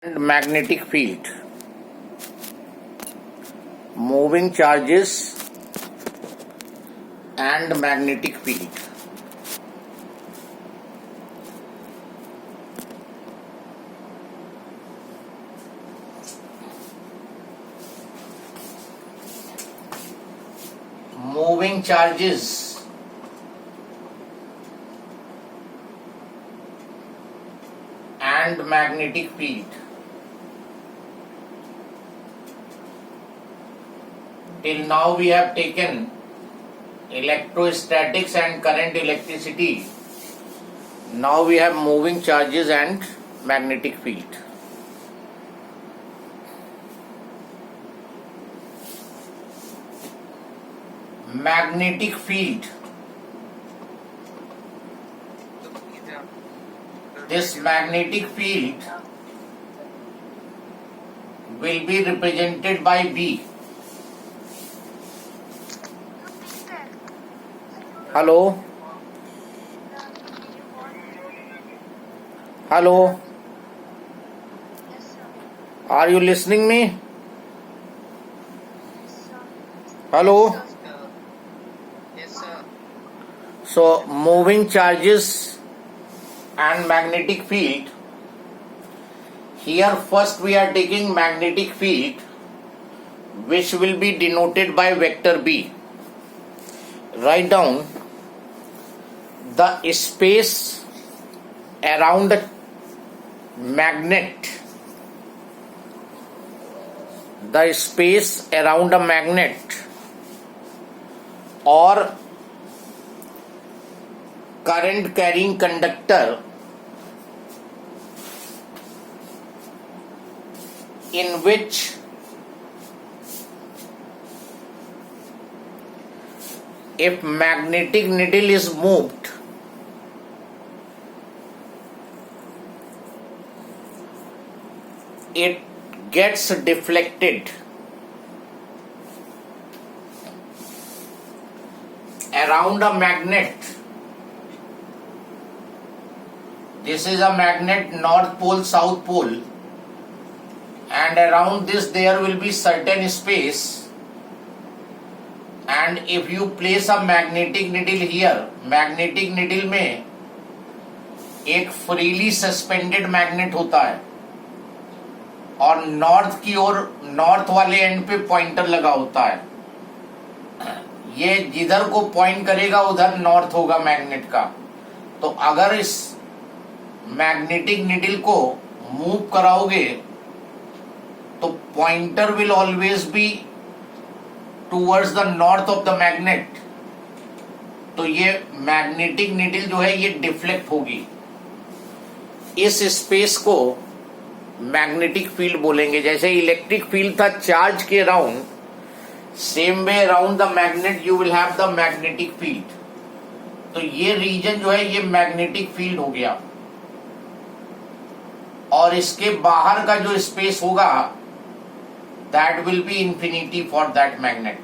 and magnetic field. Moving charges and magnetic field. Moving charges and magnetic field. Till now we have taken electrostatics and current electricity. Now we have moving charges and magnetic field. Magnetic field. This magnetic field will be represented by B. Hello? Hello? Are you listening me? Hello? Yes, sir. So, moving charges and magnetic field. Here first we are taking magnetic field, which will be denoted by vector B. Write down the space around a magnet. The space around a magnet or current carrying conductor in which if magnetic needle is moved, it gets deflected around a magnet. This is a magnet, north pole, south pole, and around this there will be certain space, and if you place a magnetic needle here, magnetic needle में एक freely suspended magnet होता है और north की ओर, north वाले and पे pointer लगा होता है. ये जिधर को पॉइंट करेगा उधर नॉर्थ होगा मैग्नेट का. तो अगर इस मैग्नेटिक निडल को मूव कराओगे तो pointer will always be towards the north of the magnet. तो ये मैग्नेटिक निडल जो है ये डिफ्लेक्ट होगी. इस स्पेस को मैग्नेटिक फील्ड बोलेंगे. जैसे इलेक्ट्रिक फील्ड था चार्ज के around, same way around the magnet you will have the magnetic field. तो ये रीजन जो है ये मैग्नेटिक फील्ड हो गया. और इसके बाहर का जो स्पेस होगा that will be infinity for that magnet.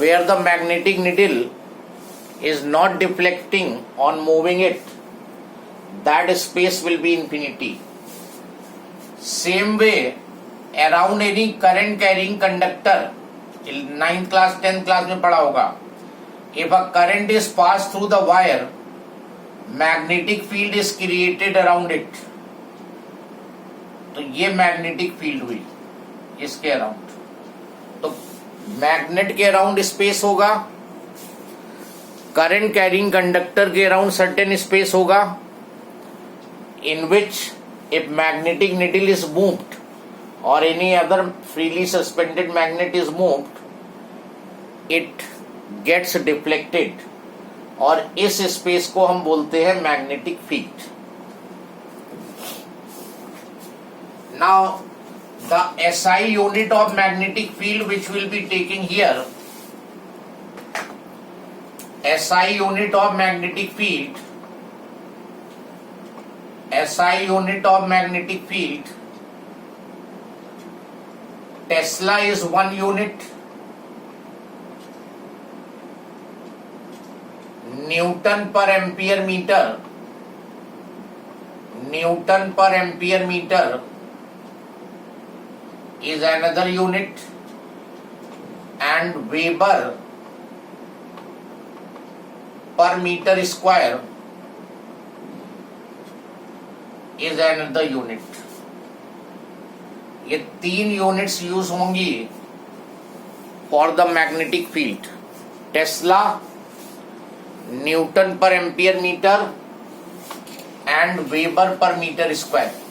Where the magnetic needle is not deflecting on moving it, that space will be infinity. Same way around any current carrying conductor, 9th class 10th class में पढ़ा होगा, if a current is passed through the wire, magnetic field is created around it. तो ये magnetic field हुई इसके around. तो magnet के around space होगा, करंट कैरिंग कंडक्टर के अराउंड सर्टेन स्पेस होगा, in which if magnetic needle is moved or any other freely suspended magnet is moved, it gets deflected. और इस स्पेस को हम बोलते हैं magnetic field. Now the SI unit of magnetic field which will be taking here, SI unit of magnetic field, SI unit of magnetic field, Tesla is 1 unit, Newton per ampere meter newton per ampere meter is another unit and Weber per meter square is another unit. ये 3 units use होंगी for the magnetic field, tesla, newton per ampere meter and weber per meter square,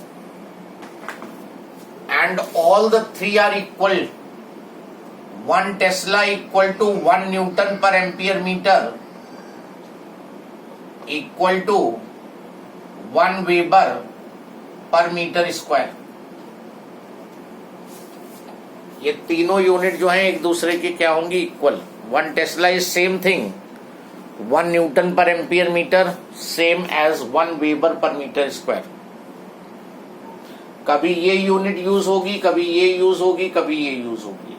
and all the three are equal. 1 Tesla equal to 1 Newton per ampere meter equal to 1 Weber per meter square. ये तीनों unit जो हैं एक दूसरे के क्या होंगी? Equal. 1 Tesla is same thing, 1 Newton per ampere meter same as 1 Weber per meter square. कभी ये यूनिट यूज होगी, कभी ये यूज होगी, कभी ये यूज होगी.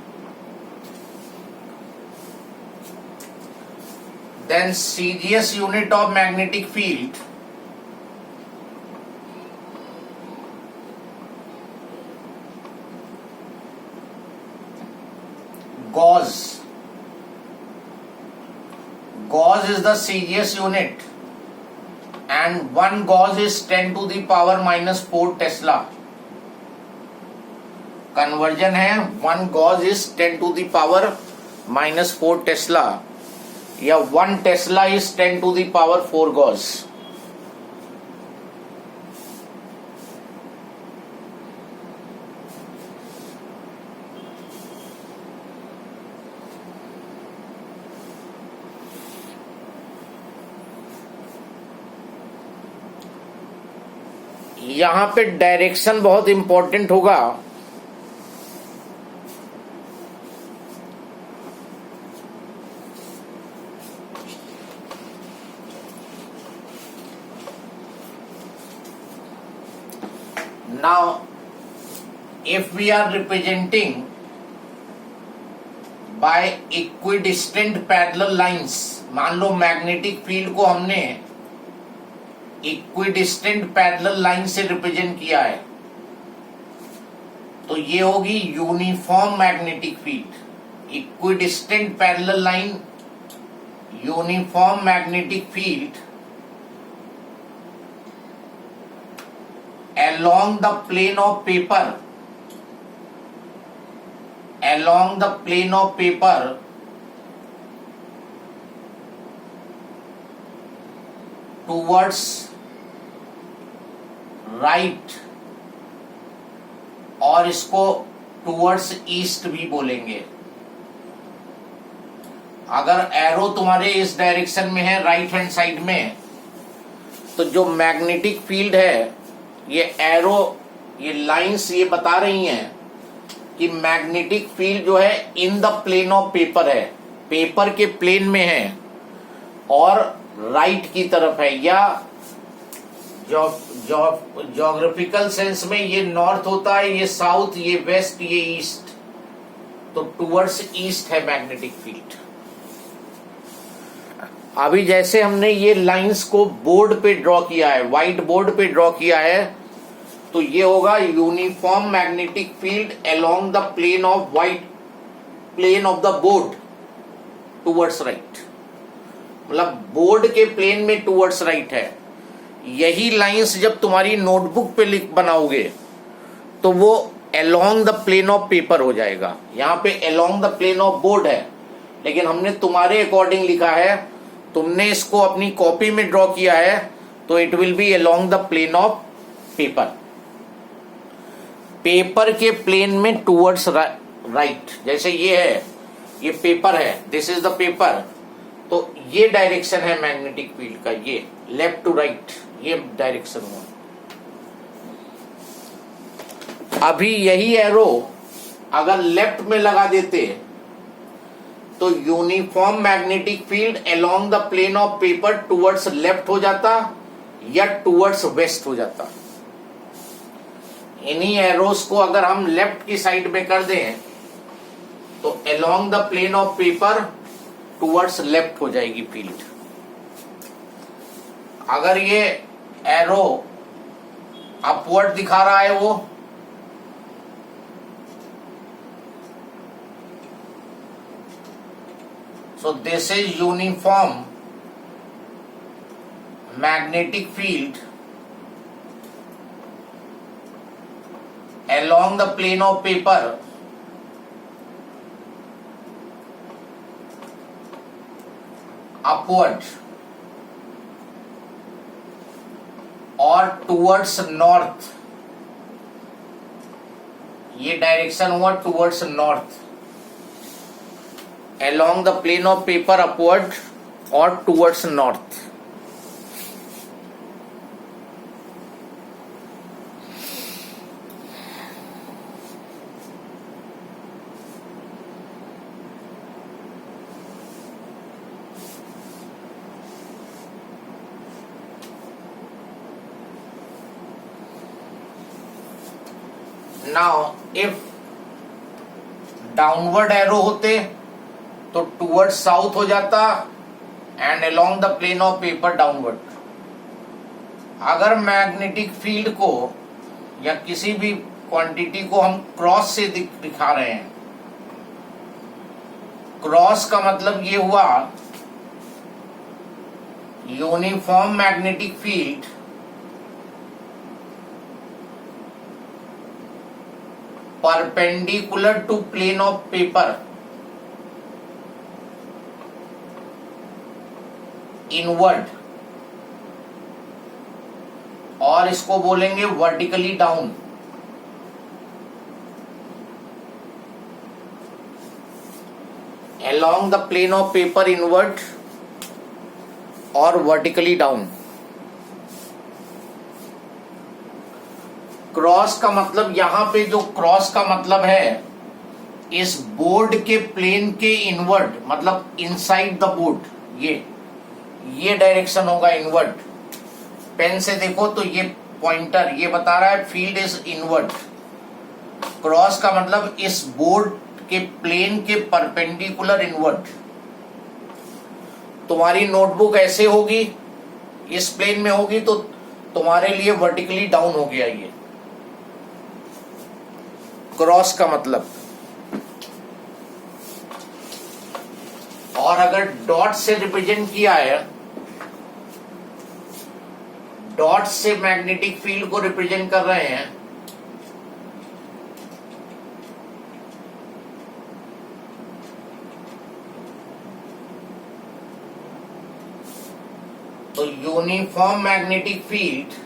Then CGS unit of magnetic field gauss. Gauss is the CGS unit and 1 gauss is 10 to the power minus 4 Tesla. Conversion है 1 gauss is 10 to the power minus 4 tesla या 1 tesla is 10 to the power 4 gauss. यहां पे direction बहुत important होगा. Now, if we are representing by equidistant parallel lines, मान लो magnetic field को हमने equidistant parallel line से रिप्रेजेंट किया है, तो ये होगी uniform magnetic field. Equidistant parallel line, uniform magnetic field along the plane of paper, along the plane of paper towards right, और इसको towards east भी बोलेंगे. अगर एरो तुम्हारे इस डायरेक्शन में है राइट हैंड साइड में, तो जो मैग्नेटिक फील्ड है, ये एरो, ये लाइंस ये बता रही हैं कि मैग्नेटिक फील्ड जो है in the plane of paper है, पेपर के प्लेन में है और राइट की तरफ है, या ज्योग्राफिकल सेंस में ये नॉर्थ होता है, ये साउथ, ये वेस्ट, ये ईस्ट, तो टुवर्ड्स ईस्ट है मैग्नेटिक फील्ड. अभी जैसे हमने ये लाइंस को बोर्ड पे ड्रॉ किया है, व्हाइट बोर्ड पे ड्रॉ किया है, तो ये होगा uniform magnetic field along the plane of white, plane of the board towards right. मतलब बोर्ड के प्लेन में टुवर्ड्स राइट है. यही लाइंस जब तुम्हारी नोटबुक पे लिख बनाओगे तो वो along the plane of paper हो जाएगा. यहाँ पे along the plane of board है, लेकिन हमने तुम्हारे अकॉर्डिंग लिखा है, तुमने इसको अपनी कॉपी में ड्रॉ किया है, तो it will be along the plane of paper. Paper के प्लेन में टुवर्ड्स राइट. जैसे ये है, ये पेपर है, दिस इज द पेपर, तो ये डायरेक्शन है मैग्नेटिक फील्ड का, ये लेफ्ट टू राइट, ये डायरेक्शन हुआ. अभी यही एरो अगर लेफ्ट में लगा देते तो uniform magnetic field along the plane of paper towards left हो जाता या टुवर्ड्स वेस्ट हो जाता. इन्हीं एरोस को अगर हम लेफ्ट की साइड में कर दें तो along the plane of paper towards left हो जाएगी फील्ड. अगर ये एरो अपवर्ड दिखा रहा है वो, so this is uniform magnetic field along the plane of paper upward or towards north. ये डायरेक्शन हुआ towards north, along the plane of paper upward or towards north. Now if downward arrow होते तो toward south हो जाता and along the plane of paper downward. अगर magnetic field को या किसी भी क्वांटिटी को हम क्रॉस से दिखा रहे हैं, क्रॉस का मतलब ये हुआ uniform magnetic field perpendicular to plane of paper inward, और इसको बोलेंगे vertically down. along the plane of paper inward और वर्टिकली डाउन. क्रॉस का मतलब यहां पे जो क्रॉस का मतलब है इस बोर्ड के प्लेन के इनवर्ड, मतलब इनसाइड द बोर्ड, ये डायरेक्शन होगा इनवर्ड. पेन से देखो तो ये पॉइंटर ये बता रहा है फील्ड इज इनवर्ड. क्रॉस का मतलब इस बोर्ड के प्लेन के परपेंडिकुलर इनवर्ड. तुम्हारी नोटबुक ऐसे होगी, इस प्लेन में होगी तो तुम्हारे लिए वर्टिकली डाउन हो गया ये क्रॉस का मतलब. और अगर डॉट से रिप्रेजेंट किया है, डॉट से मैग्नेटिक फील्ड को रिप्रेजेंट कर रहे हैं, तो uniform magnetic field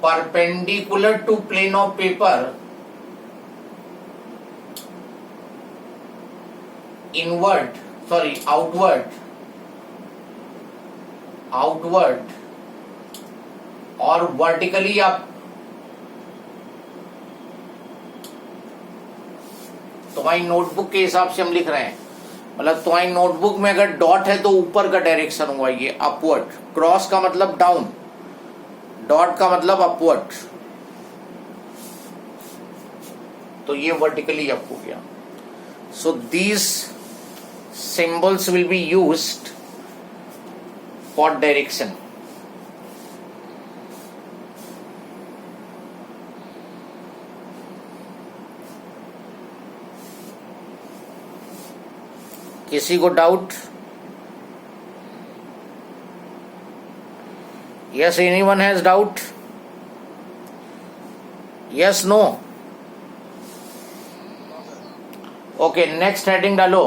perpendicular to plane of paper outward और वर्टिकली अप. तुम्हारी नोटबुक के हिसाब से हम लिख रहे हैं, मतलब तुम्हारी नोटबुक में अगर डॉट है तो ऊपर का डायरेक्शन हुआ ये अपवर्ड. क्रॉस का मतलब डाउन, डॉट का मतलब अपवर्ड, तो ये वर्टिकली अप हो गया. So these symbols will be used for direction. किसी को doubt? Yes, anyone has doubt? Yes, no? Okay, next heading डालो.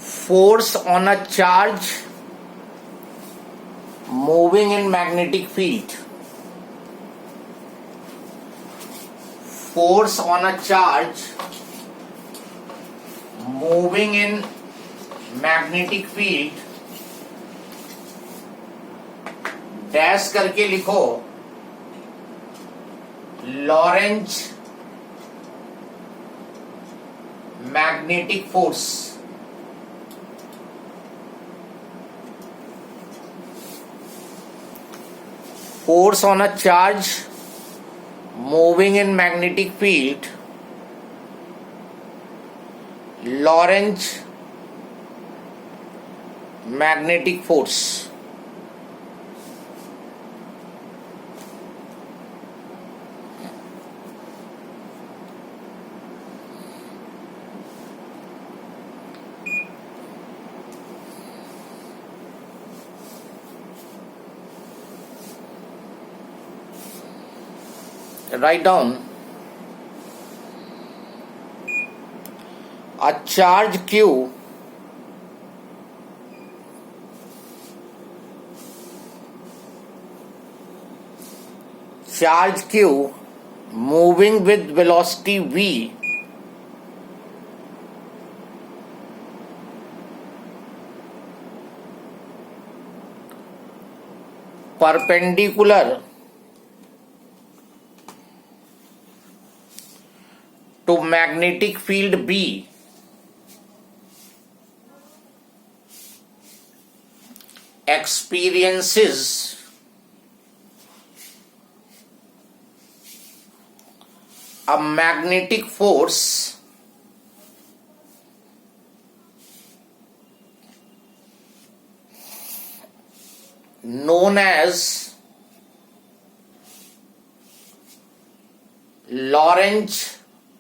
Force on a charge moving in magnetic field. Force on a charge moving in magnetic field. Dash करके लिखो Lorentz magnetic force. Force on a charge moving in magnetic field, Lorentz magnetic force. Write down a charge Q moving with velocity v perpendicular to magnetic field B experiences a magnetic force known as Lorentz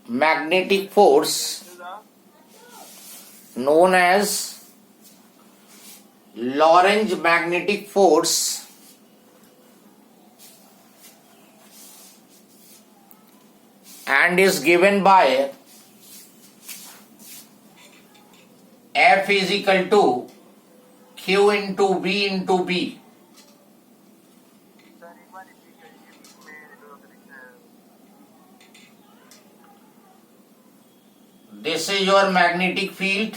magnetic force and is given by F is equal to Q into V into B. This is your magnetic field.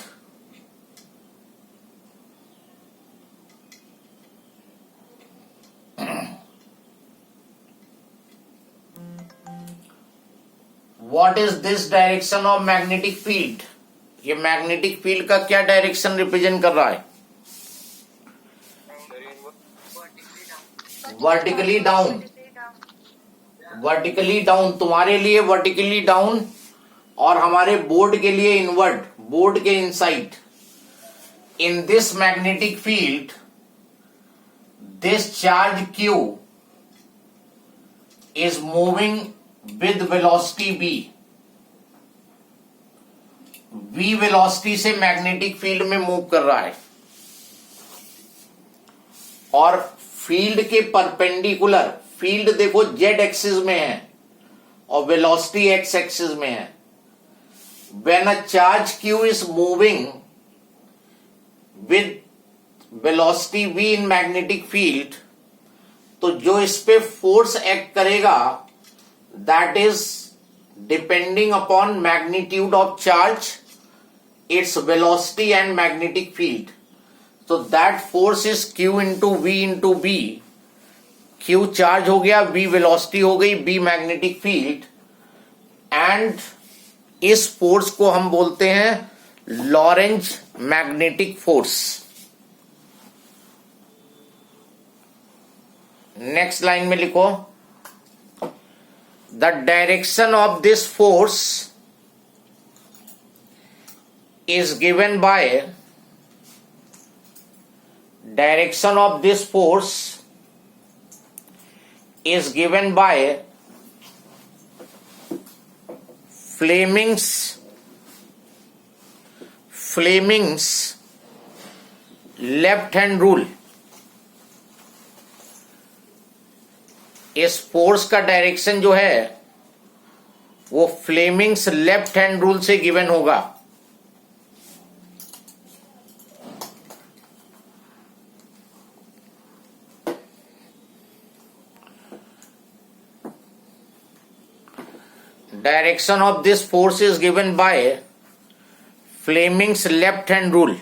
What is this direction of magnetic field? ये magnetic field का क्या direction represent कर रहा है? Vertically down. Vertically down तुम्हारे लिए vertically down और हमारे बोर्ड के लिए इनवर्ट, बोर्ड के inside. In this magnetic field this charge Q is moving with velocity v. v velocity से मैग्नेटिक फील्ड में मूव कर रहा है और फील्ड के परपेंडिकुलर, फील्ड देखो z एक्सिस में है और वेलोसिटी x एक्सिस में है. When a charge Q is moving with velocity v in magnetic field, तो जो इस पे फोर्स एक्ट करेगा that is depending upon magnitude of charge, its velocity and magnetic field. So that force is Q into V into B. Q charge हो गया, V velocity हो गई, B magnetic field, and इस force को हम बोलते हैं Lorentz magnetic force. Next line में लिखो, the direction of this force is given by Fleming's left hand rule. इस फोर्स का डायरेक्शन जो है वो फ्लेमिंग्स लेफ्ट हैंड रूल से गिवन होगा. Direction of this force is given by Fleming's left hand rule.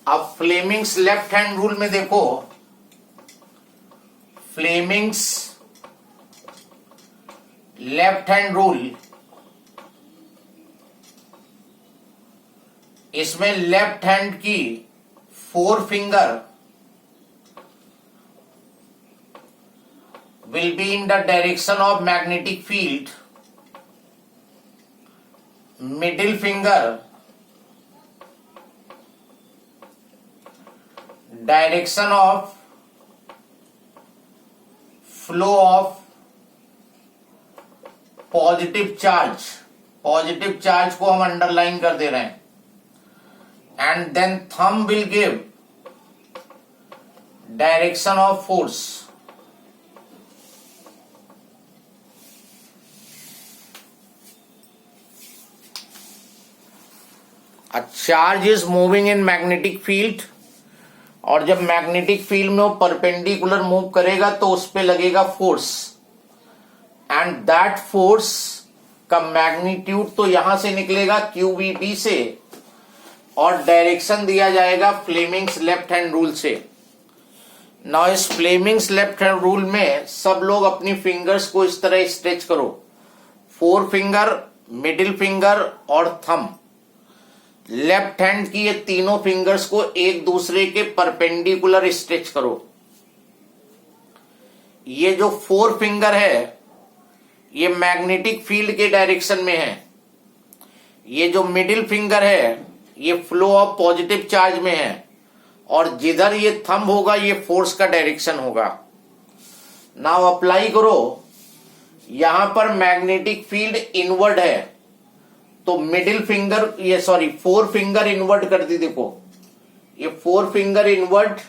अब फ्लेमिंग्स लेफ्ट हैंड रूल में देखो, फ्लेमिंग्स लेफ्ट हैंड रूल, इसमें लेफ्ट हैंड की 4 finger will be in the direction of magnetic field. Middle finger direction of flow of positive charge को हम underline कर दे रहे हैं, and then thumb will give direction of force. A charge is moving in magnetic field, और जब magnetic field में वो परपेंडिकुलर मूव करेगा तो उस पे लगेगा फोर्स, एंड दैट फोर्स का मैग्नीट्यूड तो यहां से निकलेगा QVB से, और डायरेक्शन दिया जाएगा फ्लेमिंग्स लेफ्ट हैंड रूल से. नाउ इस फ्लेमिंग्स लेफ्ट हैंड रूल में सब लोग अपनी फिंगर्स को इस तरह स्ट्रेच करो, 4 फिंगर, मिडिल फिंगर और थंब. लेफ्ट हैंड की ये तीनों फिंगर्स को एक दूसरे के परपेंडिकुलर स्ट्रेच करो. ये जो 4 फिंगर है ये मैग्नेटिक फील्ड के डायरेक्शन में है. ये जो मिडिल फिंगर है ये फ्लो ऑफ पॉजिटिव चार्ज में है, और जिधर ये थंब होगा ये फोर्स का डायरेक्शन होगा. नाउ अप्लाई करो. यहां पर मैग्नेटिक फील्ड इनवर्ड है तो मिडिल फिंगर, ये 4 फिंगर इनवर्ट कर दी. देखो ये 4 फिंगर इनवर्ट,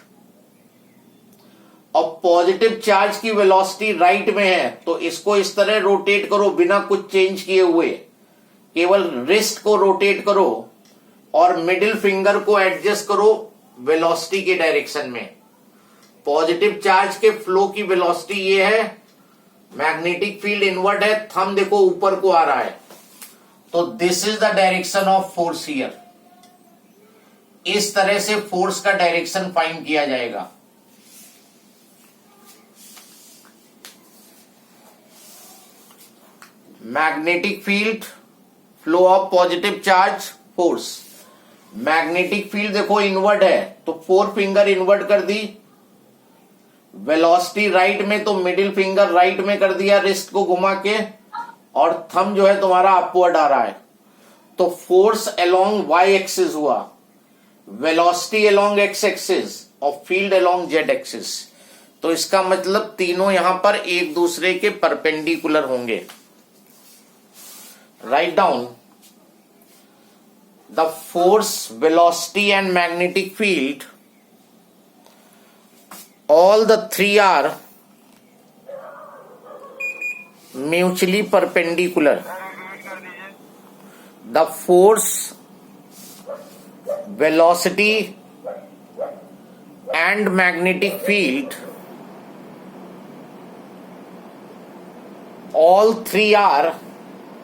और पॉजिटिव चार्ज की वेलोसिटी राइट में है तो इसको इस तरह रोटेट करो बिना कुछ चेंज किए हुए. केवल रिस्ट को रोटेट करो और मिडिल फिंगर को एडजस्ट करो वेलोसिटी के डायरेक्शन में. पॉजिटिव चार्ज के फ्लो की वेलोसिटी ये है, मैग्नेटिक फील्ड इनवर्ट है, थंब देखो ऊपर को आ रहा है, तो this is the direction of force here. इस तरह से फोर्स का डायरेक्शन फाइंड किया जाएगा. Magnetic field, flow of positive charge, force. Magnetic field देखो इनवर्ट है तो 4 फिंगर इनवर्ट कर दी, वेलोसिटी राइट में तो मिडिल फिंगर राइट में कर दिया रिस्ट को घुमा के, और थंब जो है तुम्हारा अपवर्ड आ रहा है. तो फोर्स अलोंग y एक्सिस हुआ, वेलोसिटी अलोंग x एक्सिस और फील्ड अलोंग z एक्सिस. तो इसका मतलब तीनों यहां पर एक दूसरे के परपेंडिकुलर होंगे. Write down the force, velocity and magnetic field, all the 3 are mutually perpendicular. The force, velocity and magnetic field, all 3 are